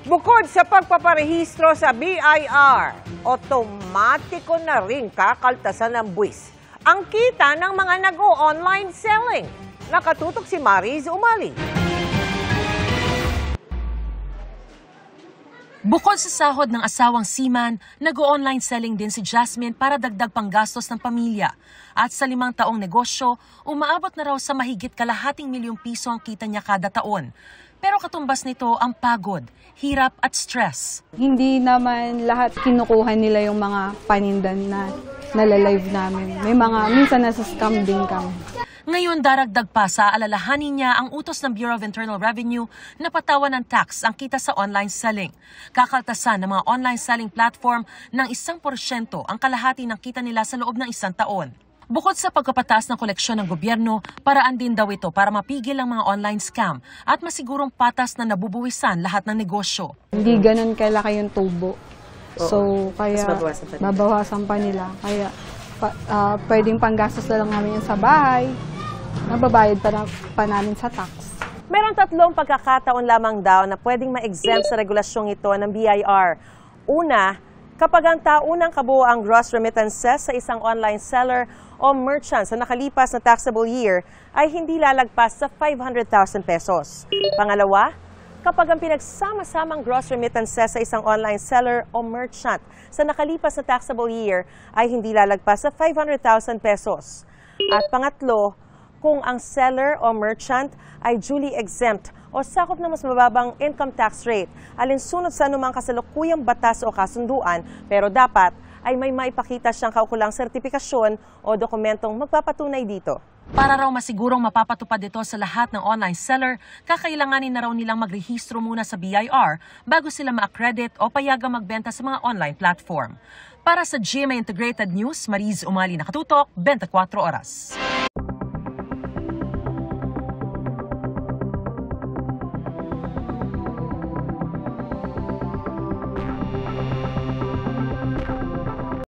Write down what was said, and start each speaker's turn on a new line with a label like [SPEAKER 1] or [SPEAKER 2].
[SPEAKER 1] Bukod sa pagpaparehistro sa BIR, otomatiko na rin kakaltasan ng buwis ang kita ng mga nag-o-online selling. Nakatutok si Mariz Umali.
[SPEAKER 2] Bukod sa sahod ng asawang seaman, nag-o-online selling din si Jasmine para dagdag panggastos ng pamilya. At sa 5 taong negosyo, umaabot na raw sa mahigit kalahating milyong piso ang kita niya kada taon. Pero katumbas nito ang pagod, hirap at stress.
[SPEAKER 3] Hindi naman lahat kinukuha nila yung mga panindan na nalalive namin. May mga, minsan nasa scam din kami.
[SPEAKER 2] Ngayon daragdag pa sa alalahanin niya ang utos ng Bureau of Internal Revenue na patawan ng tax ang kita sa online selling. Kakaltasan ng mga online selling platform ng 1% ang kalahati ng kita nila sa loob ng 1 taon. Bukod sa pagkapataas ng koleksyon ng gobyerno, paraan din daw ito para mapigil ang mga online scam at masigurong patas na nabubuwisan lahat ng negosyo.
[SPEAKER 3] Hindi ganun kalaki yung tubo. So, kaya babawasan pa nila. Kaya pwedeng panggastos na lang namin yung sa bahay. Nababayad pa namin sa tax.
[SPEAKER 1] Meron 3 pagkakataon lamang daw na pwedeng ma-exempt sa regulasyong ito ng BIR. Una, kapag ang taunang kabuoang gross remittances sa isang online seller o merchant sa nakalipas na taxable year ay hindi lalagpas sa 500,000 pesos. Pangalawa, kapag ang pinagsama-samang gross remittances sa isang online seller o merchant sa nakalipas na taxable year ay hindi lalagpas sa 500,000 pesos. At pangatlo, kung ang seller o merchant ay duly exempt o sakop na mas mababang income tax rate, alinsunod sa anumang kasalukuyang batas o kasunduan, pero dapat ay may maipakita siyang kaukulang sertipikasyon o dokumentong magpapatunay dito.
[SPEAKER 2] Para raw masigurong mapapatupad ito sa lahat ng online seller, kakailanganin na raw nilang magrehistro muna sa BIR bago sila ma-accredit o payagang magbenta sa mga online platform. Para sa GMA Integrated News, Mariz Umali, nakatutok, 24 oras.